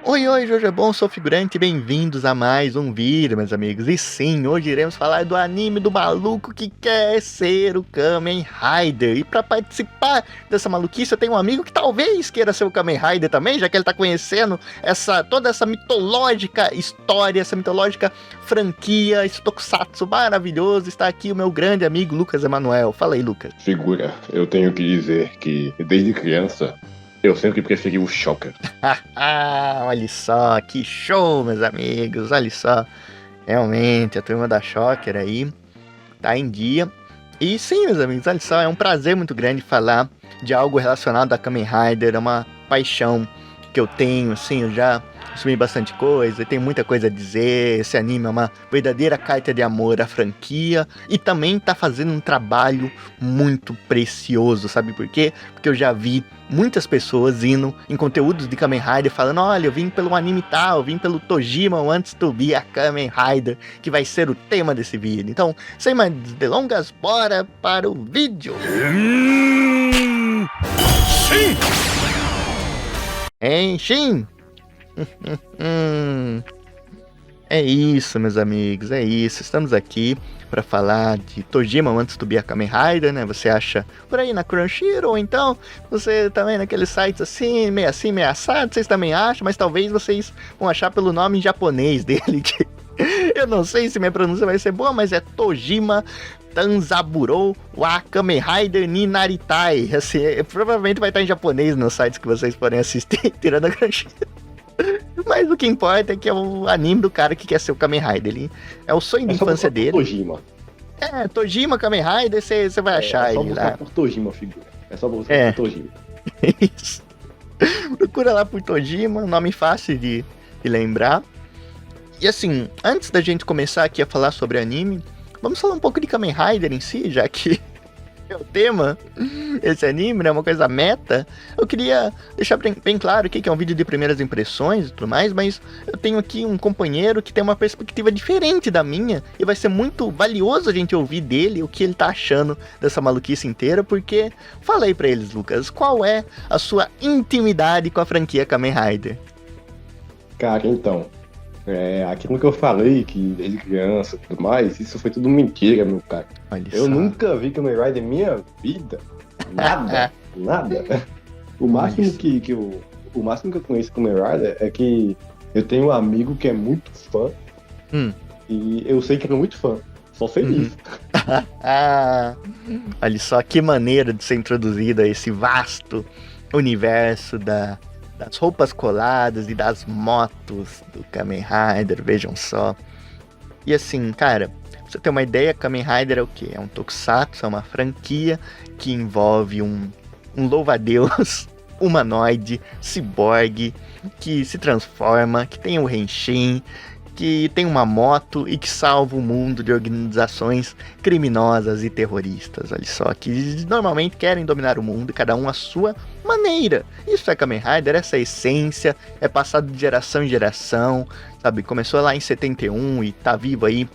Oi, oi, Jorge é bom, sou figurante, bem-vindos a mais um vídeo, meus amigos. E sim, hoje iremos falar do anime do maluco que quer ser o Kamen Rider. E para participar dessa maluquice, eu tenho um amigo que talvez queira ser o Kamen Rider também, já que ele tá conhecendo toda essa mitológica história, essa mitológica franquia, esse tokusatsu maravilhoso. Está aqui o meu grande amigo Lucas Emanuel. Fala aí, Lucas. Figura, eu tenho que dizer que desde criança eu sempre preferi o Shocker. Olha só, que show, meus amigos, olha só. Realmente, a turma da Shocker aí tá em dia. E sim, meus amigos, olha só, é um prazer muito grande falar de algo relacionado a Kamen Rider, é uma paixão que eu tenho, assim, eu já consumi bastante coisa, tenho muita coisa a dizer. Esse anime é uma verdadeira carta de amor à franquia e também tá fazendo um trabalho muito precioso, sabe por quê? Porque eu já vi muitas pessoas indo em conteúdos de Kamen Rider falando: olha, eu vim pelo anime tal, eu vim pelo Tojima Wants to be a Kamen Rider, que vai ser o tema desse vídeo. Então, sem mais delongas, bora para o vídeo! Sim! Shin! É isso, meus amigos, é isso. Estamos aqui para falar de Tojima Wants to be a Kamen Rider, né? Você acha por aí na Crunchyroll, ou então você também naqueles sites assim, meio assado, vocês também acham, mas talvez vocês vão achar pelo nome em japonês dele, que eu não sei se minha pronúncia vai ser boa, mas é Tojima Tanzaburou wa Kamen Rider ni Naritai. Assim, provavelmente vai estar em japonês nos sites que vocês podem assistir, tirando a Crunchyroll. Mas o que importa é que é o anime do cara que quer ser o Kamen Rider. Ele é o sonho de infância dele. Tojima. Tojima Kamen Rider, você vai achar ele lá. É só buscar por Tojima, figura. É só buscar por Tojima. Isso. Procura lá por Tojima, nome fácil de lembrar. E assim, antes da gente começar aqui a falar sobre anime, vamos falar um pouco de Kamen Rider em si, já que é o tema, esse anime, né, uma coisa meta. Eu queria deixar bem claro aqui que é um vídeo de primeiras impressões e tudo mais, mas eu tenho aqui um companheiro que tem uma perspectiva diferente da minha, e vai ser muito valioso a gente ouvir dele o que ele tá achando dessa maluquice inteira, porque fala aí pra eles, Lucas, qual é a sua intimidade com a franquia Kamen Rider? Cara, então, aquilo que eu falei, que desde criança e tudo mais, isso foi tudo mentira, meu cara. Eu nunca vi Kamen Rider em minha vida. Nada, nada. O máximo que eu conheço Kamen Rider é que eu tenho um amigo que é muito fã. E eu sei que ele é muito fã. Só sei disso. Olha só que maneira de ser introduzido a esse vasto universo das roupas coladas e das motos do Kamen Rider, vejam só. E assim, cara, pra você ter uma ideia, Kamen Rider é o quê? É um tokusatsu, é uma franquia que envolve um louva-a-Deus humanoide, ciborgue, que se transforma, que tem o Henshin, que tem uma moto e que salva o mundo de organizações criminosas e terroristas, olha só, que normalmente querem dominar o mundo, cada um à sua maneira. Isso é Kamen Rider, essa essência é passado de geração em geração, sabe? Começou lá em 71 e tá vivo aí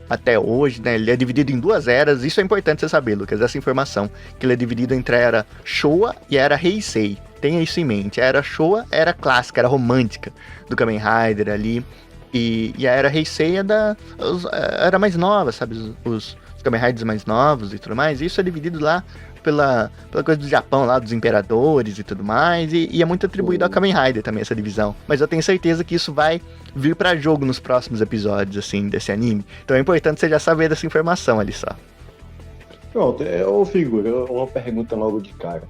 até hoje, né? Ele é dividido em duas eras, isso é importante você saber, Lucas, essa informação, que ele é dividido entre a era Showa e a era Heisei. Tenha isso em mente, a era Showa era clássica, era romântica do Kamen Rider ali. E a era Heisei era mais nova, sabe? Os Kamen Riders mais novos e tudo mais. E isso é dividido lá pela coisa do Japão, lá dos imperadores e tudo mais. E é muito atribuído a Kamen Rider também, essa divisão. Mas eu tenho certeza que isso vai vir pra jogo nos próximos episódios, assim, desse anime. Então é importante você já saber dessa informação ali só. Pronto, figura, uma pergunta logo de cara.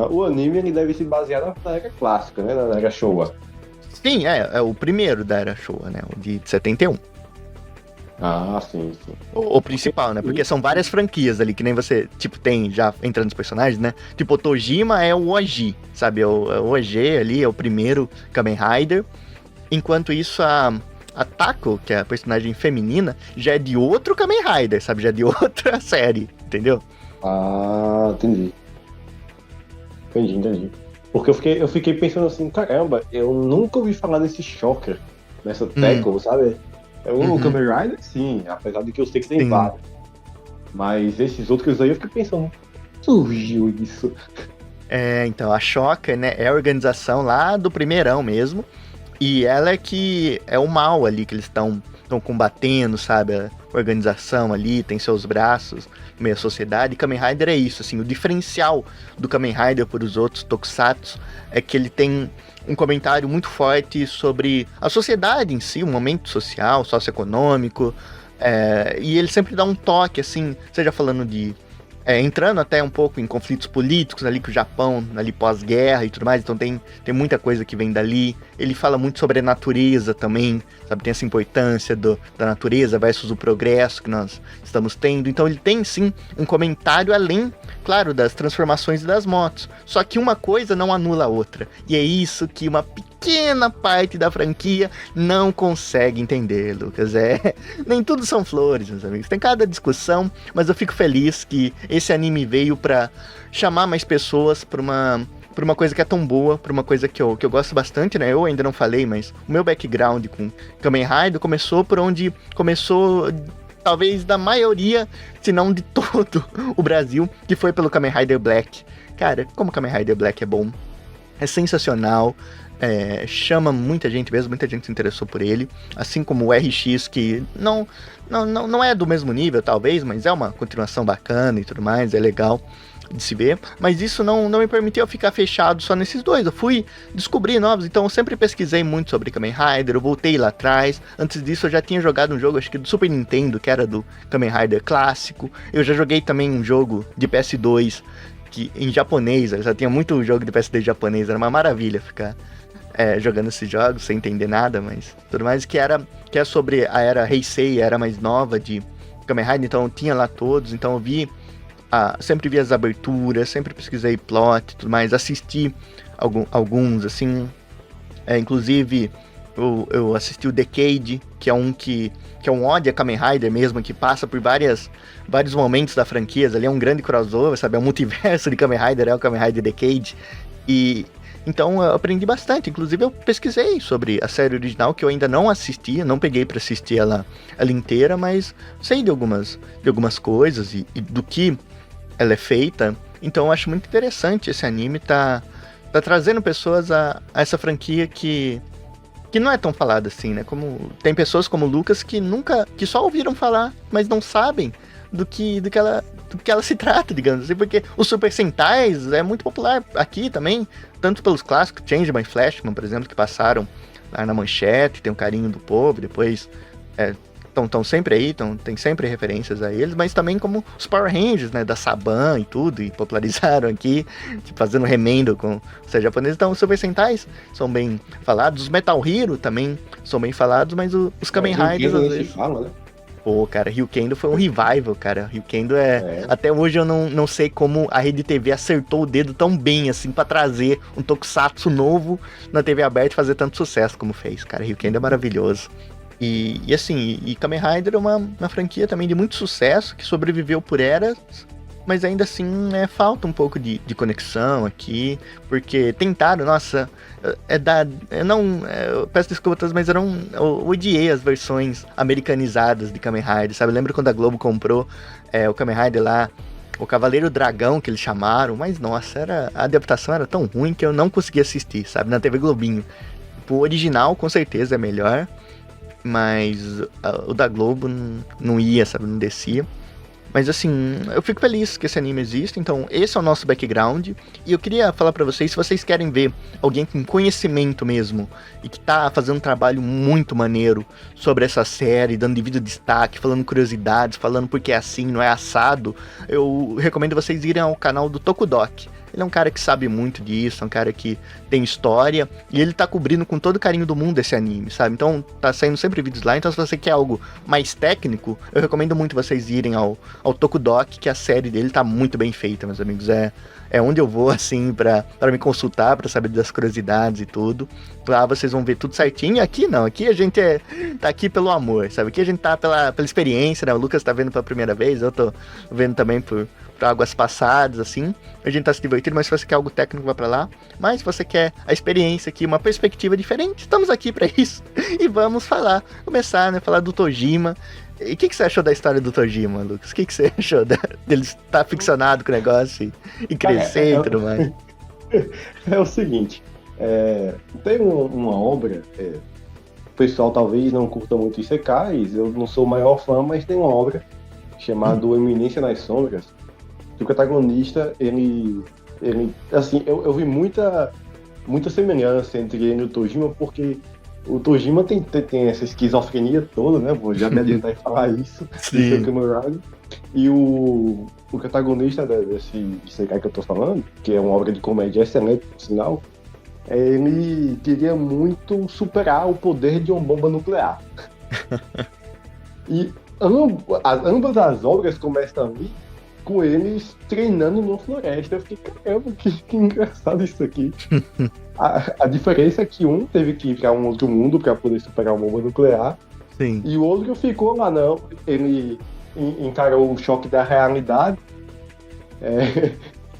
O anime ele deve se basear na era clássica, né? Na era Showa. Sim, é o primeiro da era Showa, né? O de 71. Ah, sim. O principal, né? Porque são várias franquias ali, que nem você, tipo, tem já entrando nos personagens, né? Tipo, o Tojima é o Oji, sabe? O Oji ali é o primeiro Kamen Rider. Enquanto isso, a Tako, que é a personagem feminina, já é de outro Kamen Rider, sabe? Já é de outra série, entendeu? Ah, entendi. Porque eu fiquei pensando assim, caramba, eu nunca ouvi falar desse Shocker, nessa Tackle, sabe? O Kamen Rider, sim, apesar de que eu sei que tem vários. Mas esses outros aí eu fiquei pensando, surgiu isso? Então, a Shocker, né, é a organização lá do primeirão mesmo. E ela é que é o mal ali que eles estão combatendo, sabe? A organização ali tem seus braços no meio da sociedade. E Kamen Rider é isso, assim, o diferencial do Kamen Rider por os outros tokusatsu é que ele tem um comentário muito forte sobre a sociedade em si, o momento social, socioeconômico, e ele sempre dá um toque, assim, seja falando de entrando até um pouco em conflitos políticos ali com o Japão, ali pós-guerra e tudo mais, então tem muita coisa que vem dali. Ele fala muito sobre a natureza também, sabe, tem essa importância da natureza versus o progresso que nós estamos tendo. Então ele tem sim um comentário além, claro, das transformações e das motos. Só que uma coisa não anula a outra. E é isso que uma pequena parte da franquia não consegue entender, Lucas. Nem tudo são flores, meus amigos. Tem cada discussão, mas eu fico feliz que esse anime veio pra chamar mais pessoas pra uma coisa que é tão boa, pra uma coisa que eu gosto bastante, né? Eu ainda não falei, mas o meu background com Kamen Rider começou por onde começou, talvez da maioria, se não de todo o Brasil, que foi pelo Kamen Rider Black. Cara, como Kamen Rider Black é bom, é sensacional, chama muita gente mesmo, muita gente se interessou por ele, assim como o RX, que não é do mesmo nível, talvez, mas é uma continuação bacana e tudo mais, é legal de se ver, mas isso não me permitiu ficar fechado só nesses dois. Eu fui descobrir novos, então eu sempre pesquisei muito sobre Kamen Rider, eu voltei lá atrás. Antes disso eu já tinha jogado um jogo, acho que do Super Nintendo, que era do Kamen Rider clássico. Eu já joguei também um jogo de PS2 que, em japonês, eu já tinha muito jogo de PS2 japonês, era uma maravilha ficar jogando esses jogos sem entender nada, mas tudo mais, que é sobre a era Heisei, a era mais nova de Kamen Rider, então eu tinha lá todos, então eu vi, sempre vi as aberturas, sempre pesquisei plot e tudo mais, assisti alguns, assim, inclusive eu assisti o Decade, que é um ode a Kamen Rider mesmo, que passa por vários momentos da franquia, ali é um grande crossover, sabe, é um multiverso de Kamen Rider, é o Kamen Rider Decade, e então eu aprendi bastante, inclusive eu pesquisei sobre a série original, que eu ainda não assisti, não peguei pra assistir ela inteira, mas sei de algumas coisas e do que ela é feita, então eu acho muito interessante esse anime, tá trazendo pessoas a essa franquia que não é tão falada assim, né, como tem pessoas como o Lucas que só ouviram falar, mas não sabem do que ela se trata, digamos assim, porque os Super Sentais é muito popular aqui também, tanto pelos clássicos, Changeman e Flashman, por exemplo, que passaram lá na manchete, tem um carinho do povo, depois estão sempre aí, tem sempre referências a eles, mas também como os Power Rangers, né, da Saban e tudo, e popularizaram aqui, tipo, fazendo remendo com os japoneses. Então os Super Sentais são bem falados, os Metal Hero também são bem falados, mas os Kamen Riders às vezes... fala, né? Pô, cara, Ryukendo foi um revival, cara. Ryukendo até hoje eu não sei como a Rede TV acertou o dedo tão bem, assim, pra trazer um tokusatsu novo na TV aberta e fazer tanto sucesso como fez, cara. Ryukendo é maravilhoso. E assim, Kamen Rider é uma franquia também de muito sucesso, que sobreviveu por eras, mas ainda assim falta um pouco de conexão aqui, porque tentaram, nossa, eu peço desculpas, mas eu odiei as versões americanizadas de Kamen Rider, sabe? Lembra quando a Globo comprou o Kamen Rider lá, o Cavaleiro Dragão, que eles chamaram, mas nossa, a adaptação era tão ruim que eu não conseguia assistir, sabe? Na TV Globinho. O original com certeza é melhor, mas o da Globo não ia, sabe? Não descia. Mas assim, eu fico feliz que esse anime existe, então esse é o nosso background. E eu queria falar pra vocês, se vocês querem ver alguém com conhecimento mesmo, e que tá fazendo um trabalho muito maneiro sobre essa série, dando devido destaque, falando curiosidades, falando porque é assim, não é assado, eu recomendo vocês irem ao canal do Tokudok. Ele é um cara que sabe muito disso, é um cara que tem história, e ele tá cobrindo com todo o carinho do mundo esse anime, sabe? Então tá saindo sempre vídeos lá, então se você quer algo mais técnico, eu recomendo muito vocês irem ao Tokudok, que a série dele tá muito bem feita, meus amigos. É onde eu vou, assim, pra me consultar, pra saber das curiosidades e tudo. Lá vocês vão ver tudo certinho. Aqui não, aqui a gente tá aqui pelo amor, sabe? Aqui a gente tá pela experiência, né? O Lucas tá vendo pela primeira vez, eu tô vendo também por águas passadas, assim. A gente tá se divertindo, mas se você quer algo técnico, vai pra lá. Mas se você quer a experiência aqui, uma perspectiva diferente, estamos aqui pra isso. E vamos começar, né? Falar do Tojima. E o que você achou da história do Tojima, Lucas? O que você achou dele estar ficcionado com o negócio e crescer e tudo mais? É o seguinte, Tem uma obra, o pessoal talvez não curta muito Isekais, eu não sou o maior fã, mas tem uma obra chamada Eminência nas Sombras, que o protagonista, ele assim, eu vi muita semelhança entre ele e o Tojima, porque o Tojima tem essa esquizofrenia toda, né? Vou já me adiantar e falar isso. Sim. E o protagonista desse Isekai que eu tô falando, que é uma obra de comédia excelente, por sinal, ele queria muito superar o poder de uma bomba nuclear. E ambas as obras começam ali com eles treinando numa floresta. Eu fiquei, caramba, que engraçado isso aqui. A diferença é que um teve que ir para um outro mundo para poder superar uma bomba nuclear. Sim. E o outro ficou lá, não. Ele encarou o choque da realidade.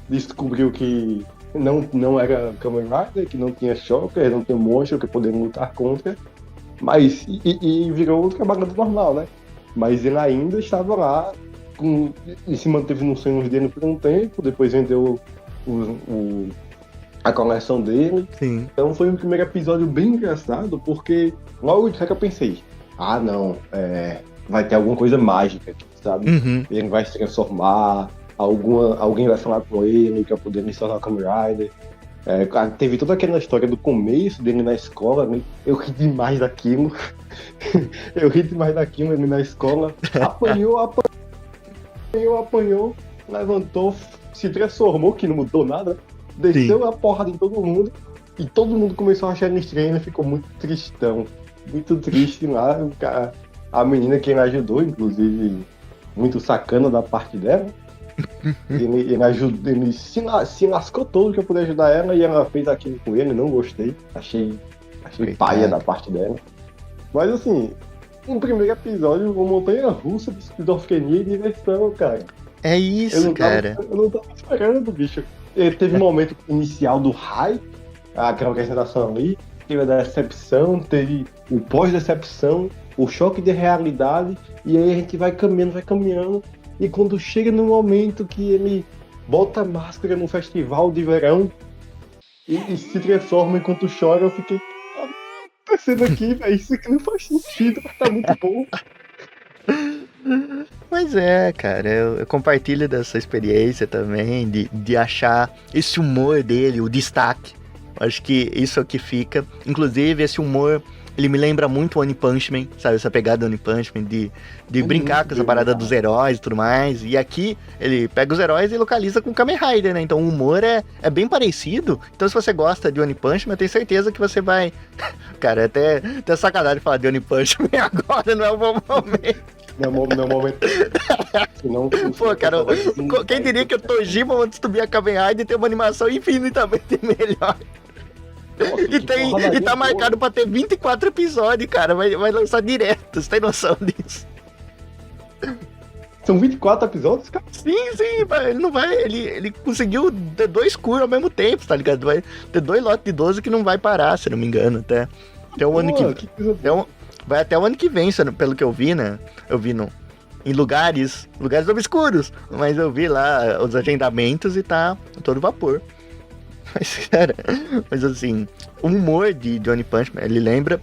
Descobriu que não era Kamen Rider, que não tinha Shocker, não tinha monstro que poderia lutar contra. Mas, e virou um trabalhador normal, né? Mas ele ainda estava lá, e se manteve nos sonhos dele por um tempo, depois vendeu a coleção dele. Sim. Então foi um primeiro episódio bem engraçado, porque logo de cara eu pensei, não, vai ter alguma coisa mágica aqui, sabe? Uhum. Ele vai se transformar, alguém vai falar com ele pra poder me tornar Kamen Rider. Teve toda aquela história do começo dele na escola, né? Eu ri demais daquilo. Ele na escola. Apanhou, levantou, se transformou, que não mudou nada, desceu a porrada em todo mundo, e todo mundo começou a achar ele estranho, ele ficou muito tristão. Muito triste lá. A menina que ele ajudou, inclusive, muito sacana da parte dela. Ele se lascou todo pra poder ajudar ela, e ela fez aquilo com ele, não gostei. Achei paia da parte dela. Mas assim, um primeiro episódio, uma montanha russa de esquizofrenia e diversão, cara. É isso, cara. Eu não tava esperando, bicho. Teve um momento inicial do hype, aquela apresentação ali, teve a decepção, teve o pós-decepção, o choque de realidade, e aí a gente vai caminhando. E quando chega no momento que ele bota a máscara no festival de verão e se transforma enquanto chora, eu fiquei, tá sendo aqui, velho, isso aqui não faz sentido, mas tá muito bom. Mas cara, eu compartilho dessa experiência também, de achar esse humor dele, o destaque. Acho que isso é o que fica. Inclusive, esse humor, ele me lembra muito o One Punch Man, sabe? Essa pegada do One Punch Man, de brincar com essa parada dos heróis e tudo mais. E aqui, ele pega os heróis e localiza com o Kamen Rider, né? Então o humor é bem parecido. Então se você gosta de One Punch Man, eu tenho certeza que você vai... Cara, até sacanagem falar de One Punch Man agora, não é o bom momento. Não momento. Senão, pô, cara, quem diria que o Tojima, antes de subir a Kamen Rider, tem uma animação infinitamente melhor. E tá marcado pra ter 24 episódios, cara. Vai lançar direto, você tem noção disso? São 24 episódios, cara? Sim, ele não vai. Ele conseguiu ter 2 curas ao mesmo tempo, tá ligado? Vai ter 2 lotes de 12 que não vai parar, se não me engano, até o ano que vai até o ano que vem, pelo que eu vi, né? Eu vi em lugares obscuros, mas eu vi lá os agendamentos e tá todo vapor. Mas, cara, assim, o humor de One Punch Man, ele lembra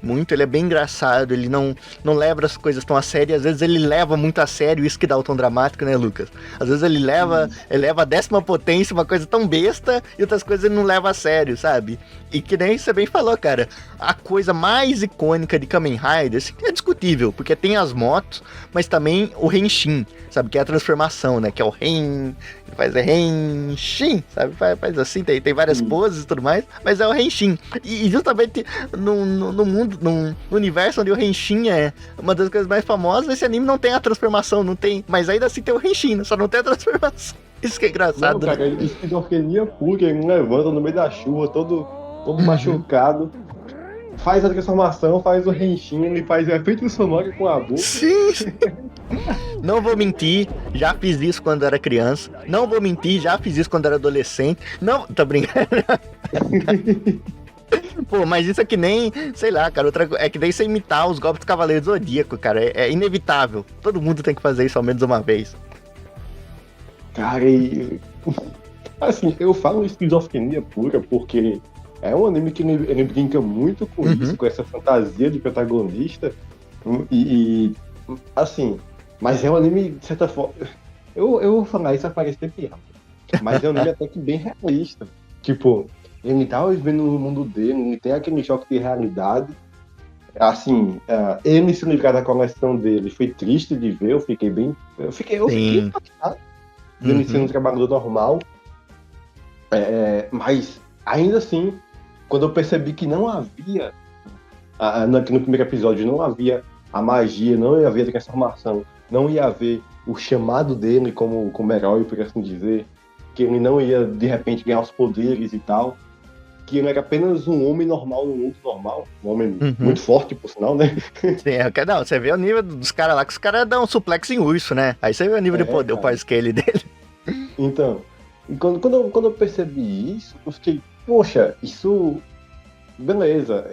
muito, ele é bem engraçado, ele não leva as coisas tão a sério, às vezes ele leva muito a sério, isso que dá o tom dramático, né, Lucas? Às vezes ele leva a 10ª potência, uma coisa tão besta, e outras coisas ele não leva a sério, sabe? E que nem você bem falou, cara, a coisa mais icônica de Kamen Rider, assim, é discutível, porque tem as motos, mas também o Henshin, sabe? Que é a transformação, né? Que é o Ren, faz Henshin, sabe? Faz assim, tem várias poses e tudo mais, mas é o Henshin. E justamente no mundo, no universo onde o Henshin é uma das coisas mais famosas, esse anime não tem a transformação, não tem, mas ainda assim tem o Henshin, só não tem a transformação. Isso que é engraçado. Não, cara, esquizofrenia pura, ele não levanta no meio da chuva, todo machucado. Faz a transformação, faz o Henshin, ele faz o efeito sonoro com a boca. Sim! Não vou mentir, já fiz isso quando era criança. Não vou mentir, já fiz isso quando era adolescente. Não, tô brincando. Pô, mas isso é que nem, sei lá, cara, é que nem você imitar os golpes do Cavaleiro do Zodíaco, cara. É inevitável. Todo mundo tem que fazer isso ao menos uma vez. Cara, Assim, eu falo esquizofrenia pura porque é um anime que ele brinca muito com isso, com essa fantasia de protagonista. Assim, mas é um anime, de certa forma. Eu vou falar isso, vai parecer piada. Mas é um anime até que bem realista. Tipo, ele tava vivendo no mundo dele, ele tem aquele choque de realidade. Assim, ele se livrar da coleção dele foi triste de ver, eu fiquei impactado dele sendo um trabalhador normal. Mas, ainda assim, quando eu percebi que não havia, no primeiro episódio, não havia a magia, não ia haver a transformação, não ia haver o chamado dele como herói, por assim dizer, que ele não ia, de repente, ganhar os poderes e tal, que ele era apenas um homem normal no mundo normal, um homem muito forte, por sinal, né? Sim, não, você vê o nível dos caras lá, que os caras dão um suplex em urso, né? Aí você vê o nível de poder, o power scale dele. Então, e quando eu percebi isso, eu fiquei, poxa, isso... Beleza,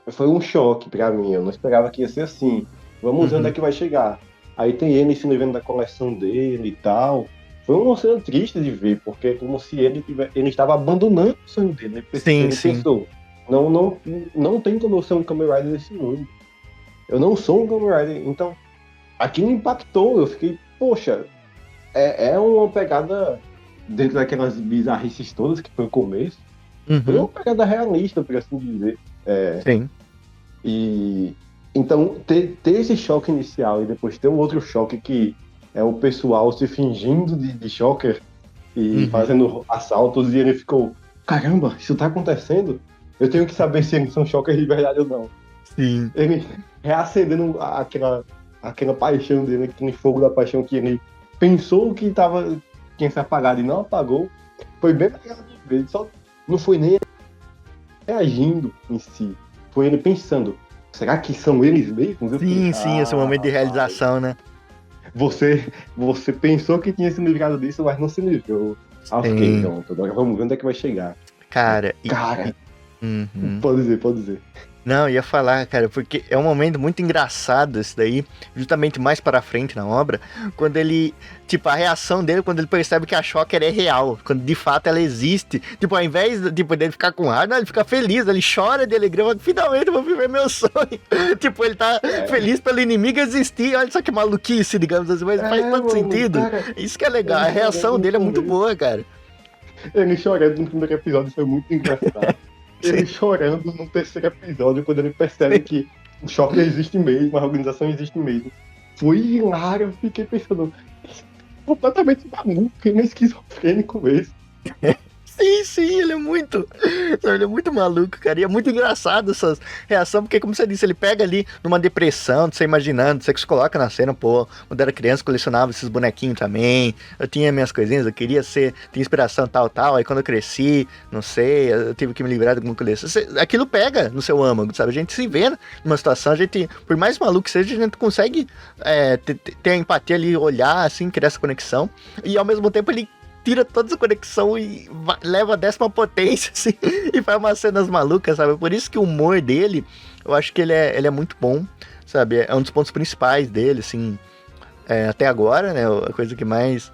foi um choque pra mim, eu não esperava que ia ser assim. Vamos ver onde é que vai chegar. Aí tem ele se livrando da coleção dele e tal. Foi uma cena triste de ver, porque é como se ele estava abandonando o sonho dele. Ele pensou, não tem como eu ser um Kamen Rider nesse mundo. Eu não sou um Kamen Rider. Então, aquilo impactou. Eu fiquei, poxa, é uma pegada dentro daquelas bizarrices todas que foi o começo. Foi uma pegada realista, por assim dizer. Sim. E então, ter esse choque inicial e depois ter um outro choque que é o pessoal se fingindo de Shocker e fazendo assaltos, e ele ficou, caramba, isso tá acontecendo? Eu tenho que saber se eles são Shocker de verdade ou não. Sim. Ele reacendendo aquela paixão dele, aquele fogo da paixão que ele pensou que tinha se apagado e não apagou. Foi bem legal de ver, só não foi nem reagindo em si, foi ele pensando, será que são eles mesmos? Sim, esse momento de realização, né? Você pensou que tinha se livrado disso, mas não se livrou. Ah, fiquei pronto, agora vamos ver onde é que vai chegar. Cara, Pode dizer. Não, ia falar, cara, porque é um momento muito engraçado esse daí, justamente mais para frente na obra, quando ele, tipo, a reação dele quando ele percebe que a Shocker é real, quando de fato ela existe, tipo, ao invés dele ficar com raiva, ele fica feliz, ele chora de alegria, finalmente eu vou viver meu sonho. Tipo, ele tá feliz pelo inimigo existir, olha só que maluquice, digamos assim, mas faz todo sentido. Cara, isso que é legal, a reação dele é muito boa, cara. Ele chorando no primeiro episódio foi muito engraçado. Ele chorando no terceiro episódio, quando ele percebe que o Shocker existe mesmo, a organização existe mesmo. Foi hilário, eu fiquei pensando, completamente maluco, ele é esquizofrênico mesmo. Sim, ele é muito maluco, cara, e é muito engraçado essas reações, porque como você disse, ele pega ali numa depressão, você imaginando, você que se coloca na cena, pô, quando era criança colecionava esses bonequinhos também, eu tinha minhas coisinhas, eu queria ter inspiração tal, aí quando eu cresci, não sei, eu tive que me livrar de alguma coleção, aquilo pega no seu âmago, sabe, a gente se vê numa situação, a gente, por mais maluco que seja, a gente consegue ter a empatia ali, olhar, assim, criar essa conexão, e ao mesmo tempo ele tira toda essa conexão e leva a 10ª potência, assim, e faz umas cenas malucas, sabe? Por isso que o humor dele, eu acho que ele é muito bom, sabe? É um dos pontos principais dele, assim, até agora, né? A coisa que mais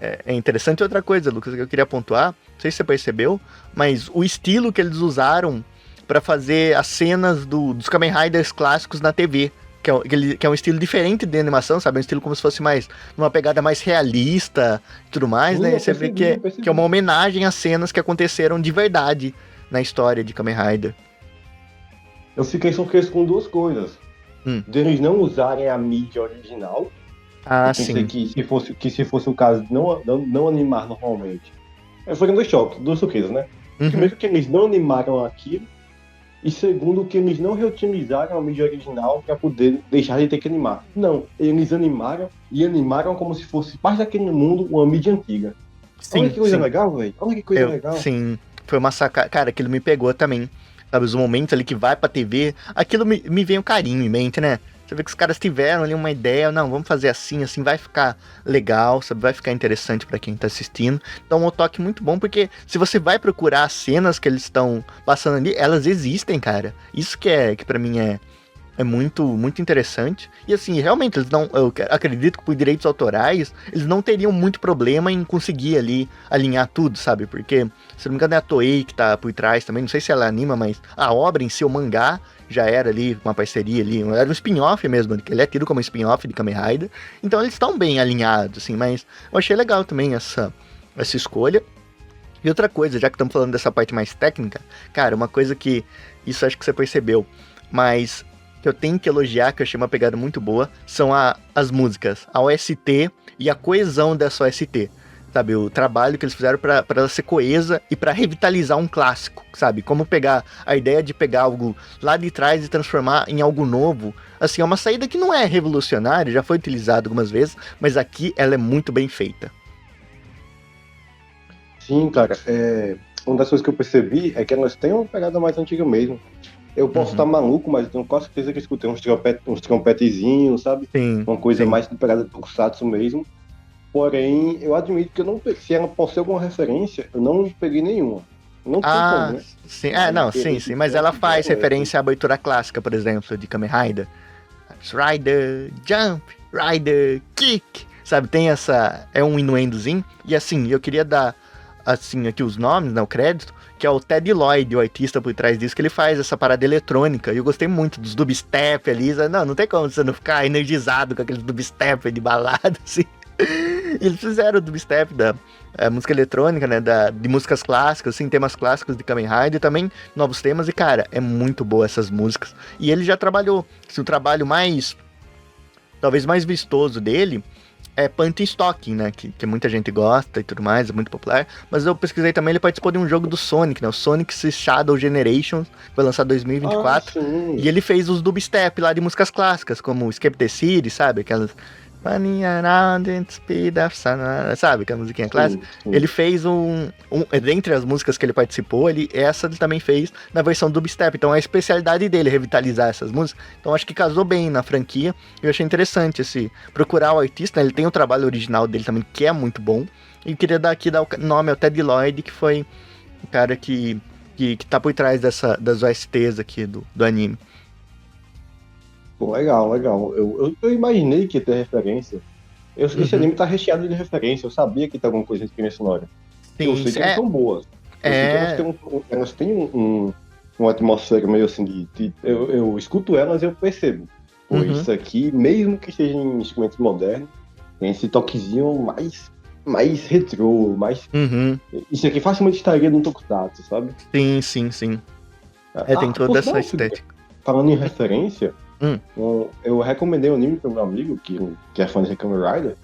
é interessante. Outra coisa, Lucas, que eu queria pontuar, não sei se você percebeu, mas o estilo que eles usaram pra fazer as cenas dos Kamen Riders clássicos na TV, que é um estilo diferente de animação, sabe? Um estilo como se fosse mais uma pegada mais realista e tudo mais, né? Você vê que é uma homenagem às cenas que aconteceram de verdade na história de Kamen Rider. Eu fiquei surpreso com duas coisas. Deles não usarem a mídia original. Ah, sim. Que se fosse o caso de não animar normalmente. Foram duas surpresas, né? Primeiro que eles não animaram aquilo. E segundo, que eles não reutilizaram a mídia original para poder deixar de ter que animar. Não, eles animaram como se fosse parte daquele mundo uma mídia antiga. Sim, olha que coisa legal, velho. Olha que coisa legal. Sim, foi uma sacada. Cara, aquilo me pegou também. Sabe, os momentos ali que vai pra TV, aquilo me vem um carinho em mente, né? Você vê que os caras tiveram ali uma ideia, não, vamos fazer assim vai ficar legal, sabe? Vai ficar interessante pra quem tá assistindo. Então é um toque muito bom, porque se você vai procurar as cenas que eles estão passando ali, elas existem, cara. Isso que pra mim É muito, muito interessante. E assim, realmente, eles não. Eu acredito que por direitos autorais, eles não teriam muito problema em conseguir ali alinhar tudo, sabe? Porque, se não me engano, é a Toei que tá por trás também. Não sei se ela anima, mas a obra em si, o mangá, já era ali uma parceria ali. Era um spin-off mesmo, que ele é tido como um spin-off de Kamen Rider. Então eles estão bem alinhados, assim. Mas eu achei legal também essa escolha. E outra coisa, já que estamos falando dessa parte mais técnica, cara, uma coisa que. Isso acho que você percebeu. Mas que eu tenho que elogiar, que eu achei uma pegada muito boa, são as músicas, a OST e a coesão dessa OST, sabe, o trabalho que eles fizeram para ela ser coesa e para revitalizar um clássico, sabe, como pegar a ideia de pegar algo lá de trás e transformar em algo novo, assim, é uma saída que não é revolucionária, já foi utilizada algumas vezes, mas aqui ela é muito bem feita. Sim, cara, uma das coisas que eu percebi é que elas têm uma pegada mais antiga mesmo. Eu posso estar maluco, mas eu tenho quase certeza que eu escutei uns trompetezinhos, sabe? Sim, uma coisa sim. mais de pegada de Tokusatsu mesmo. Porém, eu admito que eu não peguei. Se ela possui alguma referência, eu não peguei nenhuma. Não tem como, né? Sim. Mas Não, sim. Mas ela faz referência à abertura clássica, por exemplo, de Kamen Rider. Rider, Jump, Rider, Kick. Sabe, tem essa... É um inuendozinho. E assim, eu queria dar, assim, aqui os nomes, né, o crédito, que é o Ted Lloyd, o artista por trás disso, que ele faz essa parada eletrônica. E eu gostei muito dos dubstep ali. Não tem como você não ficar energizado com aqueles dubstep de balada, assim. E eles fizeram o dubstep da música eletrônica, né, de músicas clássicas, assim, temas clássicos de Kamen Rider, e também novos temas, e cara, é muito boa essas músicas. E ele já trabalhou, assim, o trabalho talvez mais vistoso dele é Punch Stocking, né, que muita gente gosta e tudo mais, é muito popular, mas eu pesquisei também, ele participou de um jogo do Sonic, né, o Sonic Shadow Generations, foi lançado em 2024, e ele fez os dubstep lá de músicas clássicas, como Escape the City, sabe, aquelas... Running around in speed of sun, sabe, aquela musiquinha clássica? Sim. Ele fez dentre as músicas que ele participou, essa ele também fez na versão dubstep, então é a especialidade dele revitalizar essas músicas, então acho que casou bem na franquia, eu achei interessante procurar o artista, né? Ele tem o trabalho original dele também, que é muito bom, e queria dar o nome ao Ted Lloyd, que foi o cara que tá por trás das OSTs aqui do anime. Pô, legal. Eu imaginei que ia ter referência. Esse anime tá recheado de referência. Eu sabia que tem alguma coisa de trilha sonora. Sim, eu sei que elas são boas. Eu sei que elas têm uma atmosfera meio assim eu escuto elas e eu percebo. Pô, isso aqui, mesmo que seja em instrumentos modernos, tem esse toquezinho mais retrô, mais... Isso aqui facilmente estaria no Tokusatsu, sabe? Sim. Tem toda essa estética. Falando em referência... Eu recomendei um anime pro meu amigo, que é fã de Kamen Rider,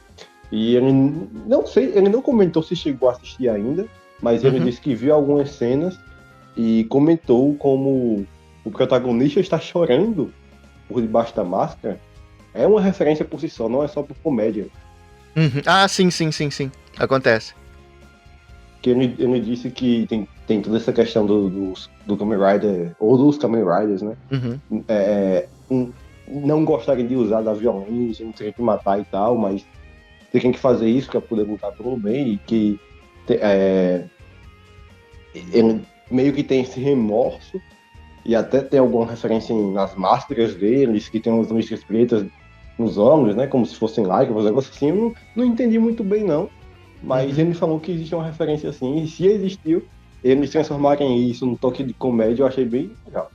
e ele não comentou se chegou a assistir ainda, mas ele disse que viu algumas cenas e comentou como o protagonista está chorando por debaixo da máscara. É uma referência por si só, não é só por comédia. Sim. Acontece. Que ele disse que tem toda essa questão do Kamen Rider, ou dos Kamen Riders, né? Não gostarem de usar da violência, não terem que matar e tal, mas terem que fazer isso para poder lutar pelo bem, e que ele meio que tem esse remorso, e até tem alguma referência nas máscaras deles, que tem umas listras pretas nos olhos, né, como se fossem lágrimas, um negócio assim. Eu não entendi muito bem não, mas ele falou que existe uma referência assim, e se existiu, eles transformarem isso num toque de comédia, eu achei bem legal.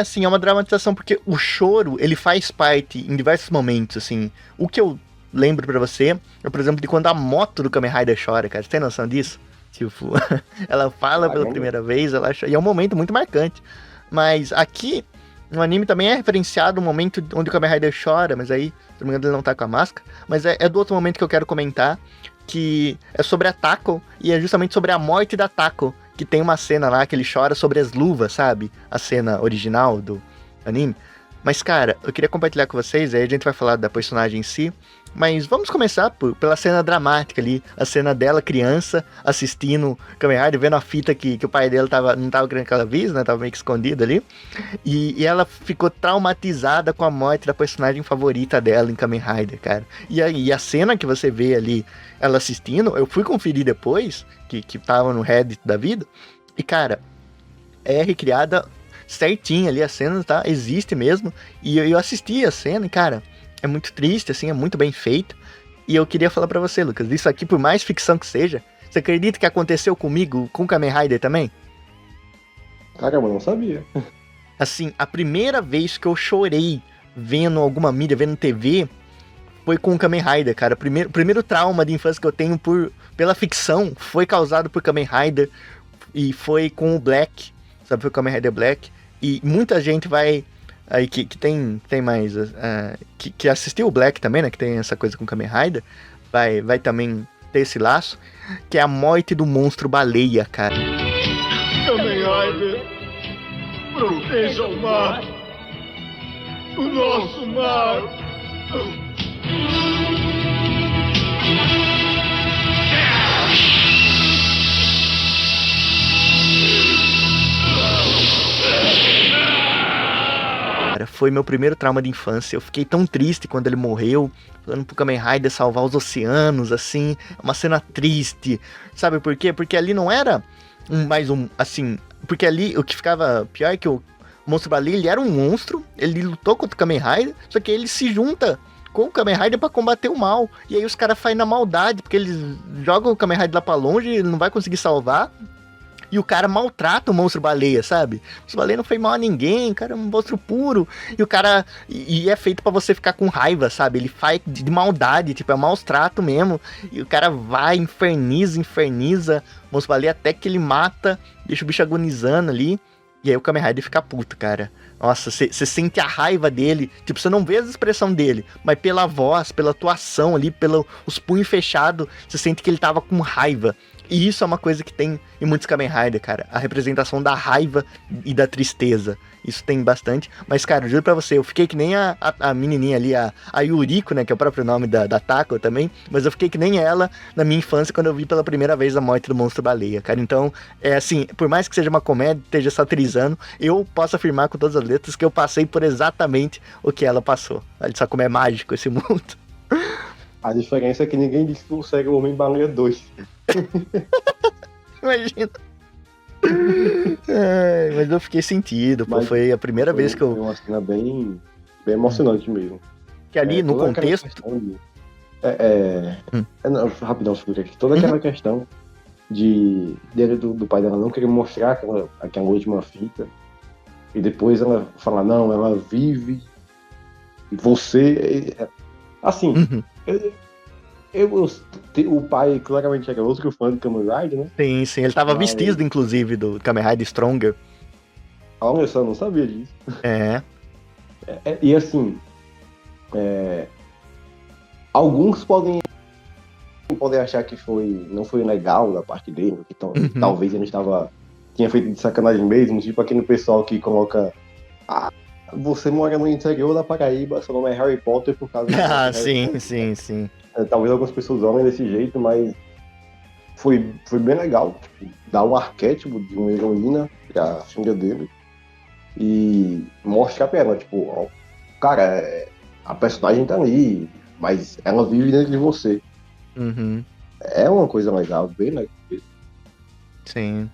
Sim, é uma dramatização, porque o choro, ele faz parte em diversos momentos, assim. O que eu lembro pra você é, por exemplo, de quando a moto do Kamen Rider chora, cara. Você tem noção disso? Tipo, ela fala pela primeira vez, ela chora, e é um momento muito marcante. Mas aqui, no anime também é referenciado um momento onde o Kamen Rider chora, mas aí, se não me engano, ele não tá com a máscara. Mas é do outro momento que eu quero comentar, que é sobre a Taco, e é justamente sobre a morte da Taco, que tem uma cena lá que ele chora sobre as luvas, sabe? A cena original do anime. Mas, cara, eu queria compartilhar com vocês, aí a gente vai falar da personagem em si, mas vamos começar pela cena dramática ali, a cena dela, criança, assistindo Kamen Rider, vendo a fita que o pai dela não tava querendo que ela visse, né? Tava meio que escondido ali. E ela ficou traumatizada com a morte da personagem favorita dela em Kamen Rider, cara. E a cena que você vê ali, ela assistindo, eu fui conferir depois, que tava no Reddit da vida, e, cara, é recriada certinho ali a cena, tá? Existe mesmo. E eu assisti a cena e, cara, é muito triste, assim, é muito bem feito. E eu queria falar pra você, Lucas, isso aqui, por mais ficção que seja, você acredita que aconteceu comigo com Kamen Rider também? Caramba, eu não sabia. Assim, a primeira vez que eu chorei vendo alguma mídia, vendo TV, foi com o Kamen Rider, cara. O primeiro trauma de infância que eu tenho pela ficção foi causado por Kamen Rider e foi com o Black, sabe? Foi o Kamen Rider Black. E muita gente vai aí que tem mais, que assistiu o Black também, né? Que tem essa coisa com o Kamen Rider, vai também ter esse laço, que é a morte do monstro baleia, cara. Kamen Rider, proteja o mar, o nosso mar. Foi meu primeiro trauma de infância. Eu fiquei tão triste quando ele morreu, falando pro Kamen Rider salvar os oceanos, assim, uma cena triste. Sabe por quê? Porque ali não era assim, porque ali o que ficava pior é que o monstro baleia, ele era um monstro, ele lutou contra o Kamen Rider, só que ele se junta com o Kamen Rider pra combater o mal. E aí os caras fazem na maldade, porque eles jogam o Kamen Rider lá pra longe, ele não vai conseguir salvar. E o cara maltrata o monstro baleia, sabe? O monstro baleia não fez mal a ninguém, o cara é um monstro puro. E o cara. E é feito pra você ficar com raiva, sabe? Ele faz de maldade, tipo, é maus trato mesmo. E o cara vai, inferniza o monstro baleia até que ele mata, deixa o bicho agonizando ali. E aí o Kamen Rider fica puto, cara. Nossa, você sente a raiva dele. Tipo, você não vê a expressão dele, mas pela voz, pela atuação ali, pelos punhos fechados, você sente que ele tava com raiva. E isso é uma coisa que tem em muitos Kamen Rider, cara. A representação da raiva e da tristeza. Isso tem bastante. Mas, cara, eu juro pra você, eu fiquei que nem a menininha ali, a Yuriko, né? Que é o próprio nome da Tako também. Mas eu fiquei que nem ela na minha infância quando eu vi pela primeira vez a morte do monstro baleia, cara. Então, é assim, por mais que seja uma comédia, esteja satirizando, eu posso afirmar com todas as letras que eu passei por exatamente o que ela passou. Olha só como é mágico esse mundo. A diferença é que ninguém disse que consegue o Homem-Baleia 2. Imagina. Mas eu fiquei sentido, pô. Foi a primeira vez que eu. Foi uma cena bem emocionante mesmo. Que ali no contexto. Não, rapidão, fica aqui. Toda aquela questão do pai dela não querer mostrar aquela última fita. E depois ela fala, não, ela vive. E você. Assim. O pai claramente era outro fã do Kamen Rider, né? Sim, ele tava vestido, inclusive, do Kamen Rider Stronger. Olha só, não sabia disso. E assim, alguns podem achar que não foi legal da parte dele, que talvez ele tinha feito de sacanagem mesmo, tipo aquele pessoal que coloca você mora no interior da Paraíba, seu nome é Harry Potter por causa sim. Talvez algumas pessoas olhem desse jeito, mas foi bem legal, tipo, dar um arquétipo de uma heroína pra filha dele e mostrar pra ela, tipo, ó, cara, a personagem tá ali, mas ela vive dentro de você. É uma coisa legal, bem legal. Sim.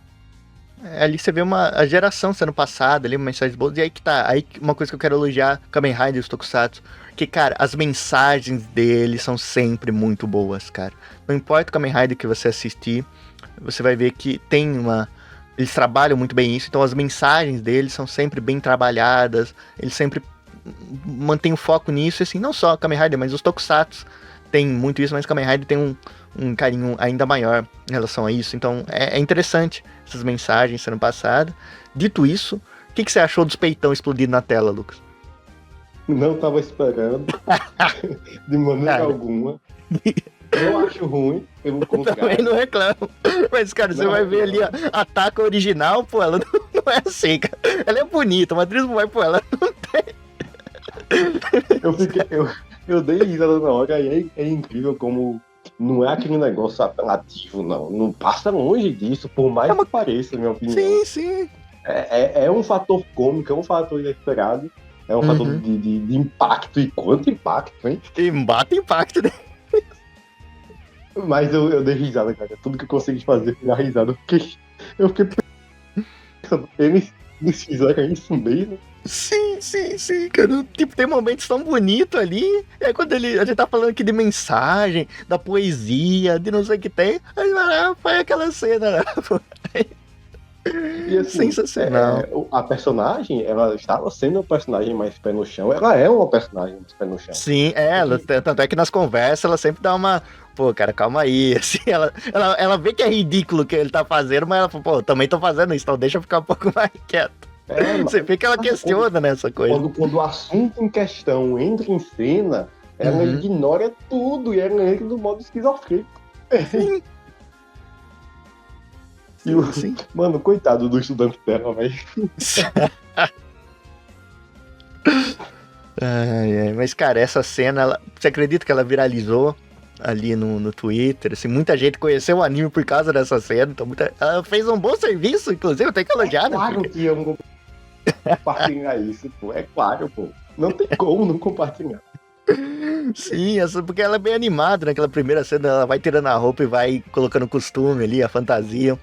Ali você vê a geração sendo passada, ali, uma mensagem boa. E aí que tá, aí uma coisa que eu quero elogiar, Kamen Rider e os Tokusatsu, que, cara, as mensagens deles são sempre muito boas, cara. Não importa o Kamen Rider que você assistir, você vai ver que eles trabalham muito bem isso, então as mensagens deles são sempre bem trabalhadas, eles sempre mantêm o foco nisso, assim, não só o Kamen Rider, mas os Tokusatsu tem muito isso, mas o Kamen Rider tem um carinho ainda maior em relação a isso. Então é interessante essas mensagens sendo passadas. Dito isso, o que você achou dos peitão explodindo na tela, Lucas? Não tava esperando de maneira alguma. Eu acho ruim, pelo contrário. Também não reclamo. Mas, cara, você vai ver ali a Taka original, pô, ela não é assim, cara. Ela é bonita, uma atriz vai, pô, ela não tem. Eu dei risada na hora e é incrível como não é aquele negócio apelativo, não. Não passa longe disso, por mais que pareça, na minha opinião. Sim. É um fator cômico, é um fator inesperado, é um fator de impacto. E quanto impacto, hein? E bate impacto, né? Mas eu dei risada, cara. Tudo que eu consegui fazer foi dar risada. Eu fiquei pensando, eles Eles fizeram isso mesmo? Sim, cara. Tipo, tem momentos tão bonitos ali. É quando a gente tá falando aqui de mensagem, da poesia, de não sei o que tem. Aí foi aquela cena lá, pô. E assim, sensacional. A personagem, ela estava sendo uma personagem mais pé no chão. Ela é uma personagem mais pé no chão. Sim, tanto é que nas conversas ela sempre dá uma... Pô, cara, calma aí. Assim, ela vê que é ridículo o que ele tá fazendo, mas ela fala, pô, também tô fazendo isso, então deixa eu ficar um pouco mais quieto. Você vê que ela questiona nessa coisa. Quando o assunto em questão entra em cena, ela ignora tudo e ela entra no modo esquizofrênico. Sim. Sim. Mano, coitado do estudante dela, velho. Mas, cara, essa cena, você acredita que ela viralizou ali no Twitter? Assim, muita gente conheceu o anime por causa dessa cena. Então ela fez um bom serviço, inclusive, eu tenho que elogiar, né? Claro que eu não compartilhar isso, pô. É claro, pô. Não tem como não compartilhar. Sim, porque ela é bem animada, naquela primeira cena, ela vai tirando a roupa e vai colocando o costume ali, a fantasia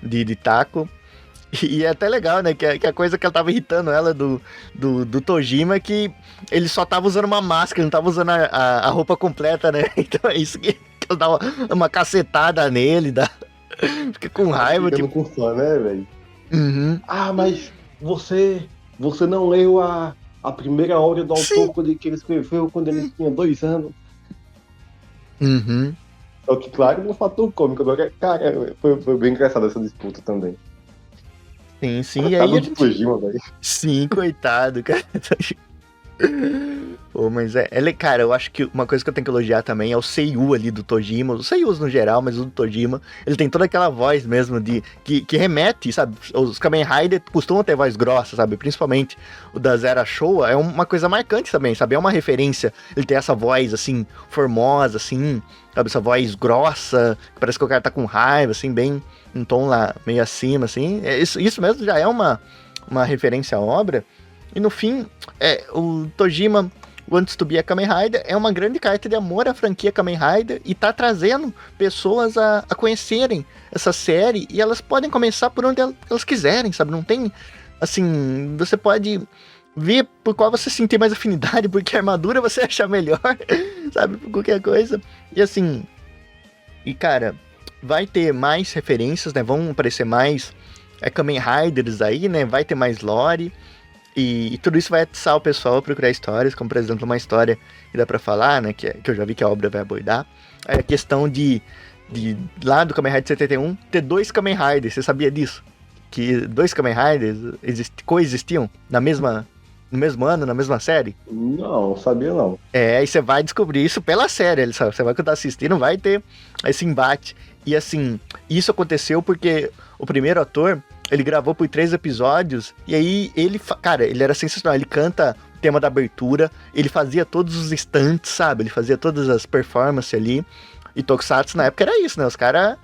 de taco. E é até legal, né, que a coisa que ela tava irritando ela do Tojima é que ele só tava usando uma máscara, não tava usando a roupa completa, né, então é isso que ela dá uma cacetada nele, fica com raiva. Ficando com fã, né, velho? Uhum. Ah, mas você não leu a primeira obra do autor que ele escreveu quando ele tinha 2 anos. Uhum. Só que, claro, no fator cômico. Agora, cara, foi bem engraçado essa disputa também. Sim. Coitado E aí do Tojima, velho. Sim, coitado, cara. Pô, mas cara, eu acho que uma coisa que eu tenho que elogiar também é o Seiyu ali do Tojima, os Seiyus no geral, mas o do Tojima, ele tem toda aquela voz mesmo que remete, sabe? Os Kamen Rider costumam ter voz grossa, sabe? Principalmente o da Zera Showa, é uma coisa marcante também, sabe? É uma referência, ele tem essa voz, assim, formosa, assim, sabe? Essa voz grossa, que parece que o cara tá com raiva, assim, bem um tom lá meio acima, assim. Isso mesmo já é uma referência à obra. E no fim, o Tojima Wants to be a Kamen Rider é uma grande carta de amor à franquia Kamen Rider e tá trazendo pessoas a conhecerem essa série e elas podem começar por onde elas quiserem, sabe? Não tem, assim, você pode ver por qual você sentir mais afinidade, porque a armadura você achar melhor, sabe? Por qualquer coisa. E assim, cara, vai ter mais referências, né? Vão aparecer mais Kamen Riders aí, né? Vai ter mais lore. E tudo isso vai atiçar o pessoal a procurar histórias, como por exemplo uma história que dá pra falar, né, que eu já vi que a obra vai abordar, é a questão de lá do Kamen Rider 71 ter 2 Kamen Riders. Você sabia disso? Que 2 Kamen Riders coexistiam no mesmo ano, na mesma série? Não sabia não. E você vai descobrir isso pela série, você vai estar assistindo, vai ter esse embate. E assim, isso aconteceu porque o primeiro ator, ele gravou por 3 episódios, e aí ele era sensacional, ele canta o tema da abertura, ele fazia todos os stunts, sabe? Ele fazia todas as performances ali, e Tokusatsu na época era isso, né? Os caras,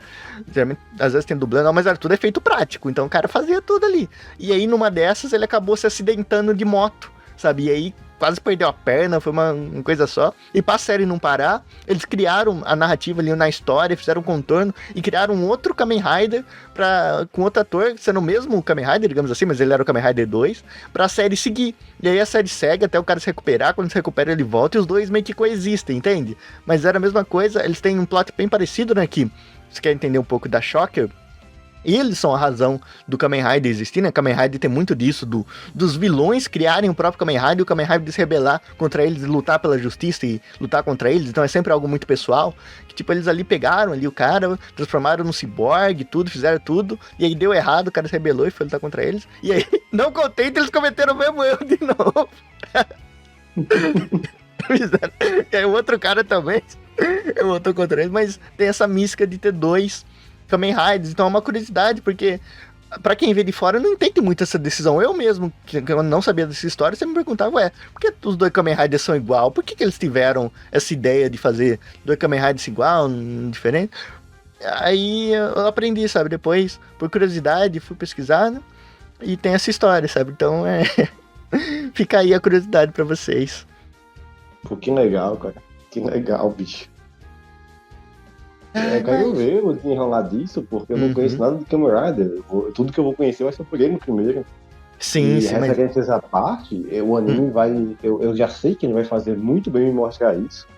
geralmente, às vezes tem dublando, mas era tudo efeito prático, então o cara fazia tudo ali. E aí numa dessas ele acabou se acidentando de moto, sabe? E aí quase perdeu a perna, foi uma coisa só. E pra série não parar, eles criaram a narrativa ali na história, fizeram um contorno e criaram um outro Kamen Rider com outro ator, sendo o mesmo Kamen Rider, digamos assim, mas ele era o Kamen Rider 2, pra série seguir. E aí a série segue até o cara se recuperar, quando se recupera ele volta e os dois meio que coexistem, entende? Mas era a mesma coisa, eles têm um plot bem parecido, né, que você quer entender um pouco da Shocker? Eles são a razão do Kamen Rider existir, né? Kamen Rider tem muito disso, dos vilões criarem o próprio Kamen Rider e o Kamen Rider se rebelar contra eles, lutar pela justiça e lutar contra eles. Então é sempre algo muito pessoal. Que tipo, eles ali pegaram ali o cara, transformaram num ciborgue, tudo, fizeram tudo. E aí deu errado, o cara se rebelou e foi lutar contra eles. E aí, não contente, eles cometeram o mesmo erro de novo. E aí o outro cara também lutou contra eles, mas tem essa mística de ter 2 Kamen Riders, então é uma curiosidade, porque pra quem vê de fora não entende muito essa decisão. Eu mesmo, que eu não sabia dessa história, você me perguntava, por que os 2 Kamen Riders são igual? Por que eles tiveram essa ideia de fazer 2 Kamen Riders igual, diferente? Aí eu aprendi, sabe, depois, por curiosidade, fui pesquisar, né? E tem essa história, sabe, então fica aí a curiosidade pra vocês. Pô, que legal, cara, que legal, bicho. Quero ver o desenrolar disso, porque eu não conheço nada de Kamen Rider. Tudo que eu vou conhecer vai ser por ele no primeiro. Sim, E sim, mas... referências à parte, o anime vai... Eu já sei que ele vai fazer muito bem me mostrar isso.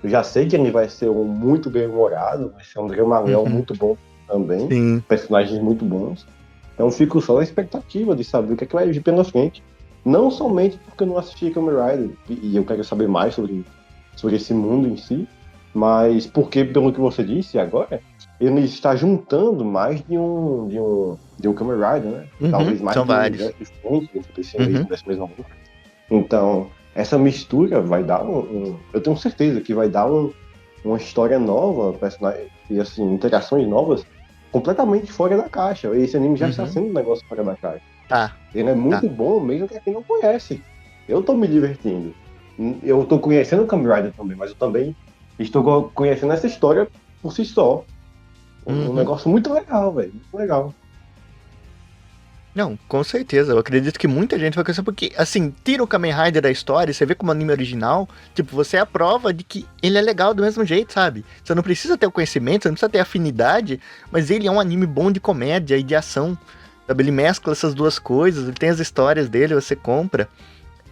Eu já sei que ele vai ser muito bem humorado, vai ser um dramalhão muito bom também. Sim. Personagens muito bons. Então fico só na expectativa de saber o que é que vai vir pela frente. Não somente porque eu não assisti Kamen Rider e eu quero saber mais sobre esse mundo em si, mas porque, pelo que você disse agora, ele está juntando mais de um Kamen Rider, né? Talvez mais são de um vários. universo diferente desse mesmo mundo. Então, essa mistura vai dar eu tenho certeza que vai dar uma história nova, personagem, e assim, interações novas, completamente fora da caixa. Esse anime já está sendo um negócio fora da caixa. Tá. Ele é muito bom, mesmo pra quem não conhece. Eu tô me divertindo. Eu tô conhecendo o Kamen Rider também, mas eu também estou conhecendo essa história por si só. Um negócio muito legal, velho. Muito legal. Não, com certeza. Eu acredito que muita gente vai conhecer, porque, assim, tira o Kamen Rider da história, você vê como anime original, tipo, você é a prova de que ele é legal do mesmo jeito, sabe? Você não precisa ter o conhecimento, você não precisa ter afinidade, mas ele é um anime bom de comédia e de ação, sabe? Ele mescla essas duas coisas, ele tem as histórias dele, você compra.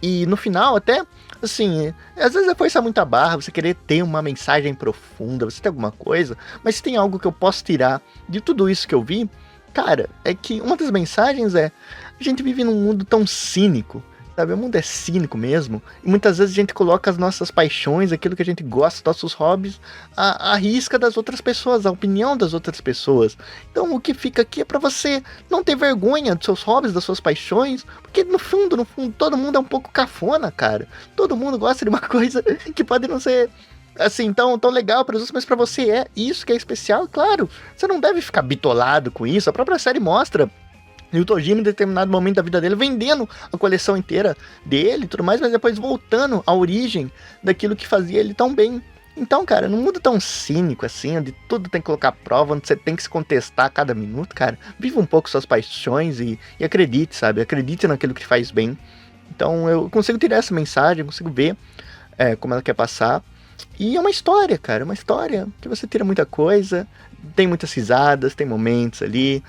E no final, até, assim, às vezes é forçar muita barra, você querer ter uma mensagem profunda, você ter alguma coisa, mas se tem algo que eu posso tirar de tudo isso que eu vi, cara, é que uma das mensagens é: a gente vive num mundo tão cínico, sabe? O mundo é cínico mesmo, e muitas vezes a gente coloca as nossas paixões, aquilo que a gente gosta, nossos hobbies, à risca das outras pessoas, a opinião das outras pessoas. Então o que fica aqui é pra você não ter vergonha dos seus hobbies, das suas paixões, porque no fundo, todo mundo é um pouco cafona, cara. Todo mundo gosta de uma coisa que pode não ser assim, tão legal para os outros, mas para você é isso que é especial, claro. Você não deve ficar bitolado com isso. A própria série mostra o Tojima, em determinado momento da vida dele, vendendo a coleção inteira dele e tudo mais, mas depois voltando à origem daquilo que fazia ele tão bem. Então, cara, num mundo tão cínico assim, onde tudo tem que colocar prova, onde você tem que se contestar a cada minuto, cara, viva um pouco suas paixões e acredite, sabe? Acredite naquilo que te faz bem. Então, eu consigo tirar essa mensagem, consigo ver como ela quer passar. E é uma história, cara, uma história que você tira muita coisa, tem muitas risadas, tem momentos ali.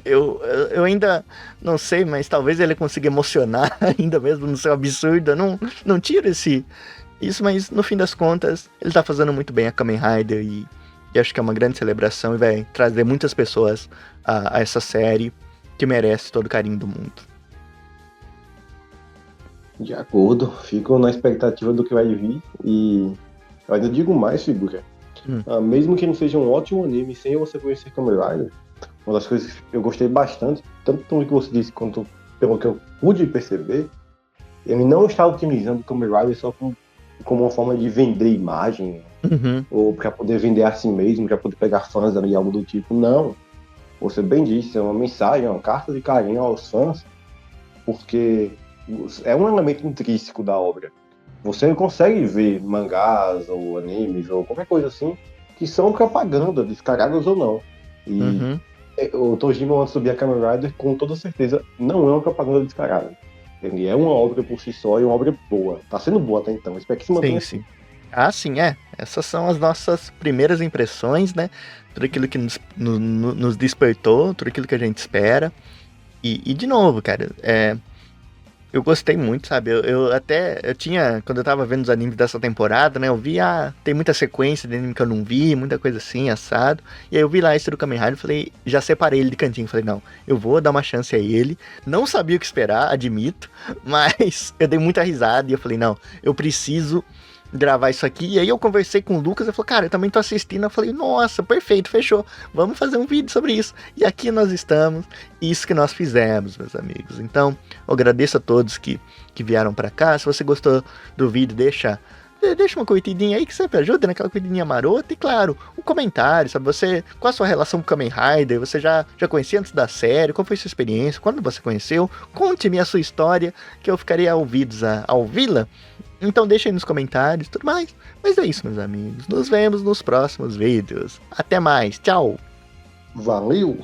Eu ainda não sei, mas talvez ele consiga emocionar ainda mesmo no seu absurdo. Eu não tiro isso, mas no fim das contas, ele tá fazendo muito bem a Kamen Rider e acho que é uma grande celebração e vai trazer muitas pessoas a essa série que merece todo o carinho do mundo. De acordo, fico na expectativa do que vai vir e eu ainda digo mais, figura. Mesmo que não seja um ótimo anime sem você conhecer Kamen Rider, uma das coisas que eu gostei bastante, tanto pelo que você disse quanto pelo que eu pude perceber, ele não está utilizando o Kamen Rider só como uma forma de vender imagem, ou para poder vender a si mesmo, para poder pegar fãs ali, algo do tipo. Não. Você bem disse, é uma mensagem, uma carta de carinho aos fãs, porque é um elemento intrínseco da obra. Você consegue ver mangás ou animes ou qualquer coisa assim que são propaganda, descaradas ou não. E o Tojima, antes de subir a Kamen Rider, com toda certeza não é uma propaganda descarada. Ele é uma obra por si só e uma obra boa. Tá sendo boa até então. Espero que se mantenha assim. Sim. Ah, sim, Essas são as nossas primeiras impressões, né? Tudo aquilo que nos despertou, tudo aquilo que a gente espera. E de novo, cara, eu gostei muito, sabe? Eu tinha, quando eu tava vendo os animes dessa temporada, né? Eu vi, tem muita sequência de anime que eu não vi, muita coisa assim, assado. E aí eu vi lá esse do Kamen Rider e falei, já separei ele de cantinho. Falei, não, eu vou dar uma chance a ele. Não sabia o que esperar, admito, mas eu dei muita risada e eu falei, não, eu preciso gravar isso aqui. E aí eu conversei com o Lucas, ele falou, cara, eu também tô assistindo. Eu falei, nossa, perfeito, fechou, vamos fazer um vídeo sobre isso. E aqui nós estamos, isso que nós fizemos, meus amigos. Então, eu agradeço a todos que vieram pra cá. Se você gostou do vídeo, deixa uma curtidinha aí que sempre ajuda, naquela curtidinha marota. E claro, um comentário, sabe? Qual a sua relação com o Kamen Rider? Você já conhecia antes da série? Qual foi a sua experiência? Quando você conheceu? Conte-me a sua história, que eu ficaria a ouvi-la. Então deixa aí nos comentários e tudo mais. Mas é isso, meus amigos. Nos vemos nos próximos vídeos. Até mais. Tchau. Valeu!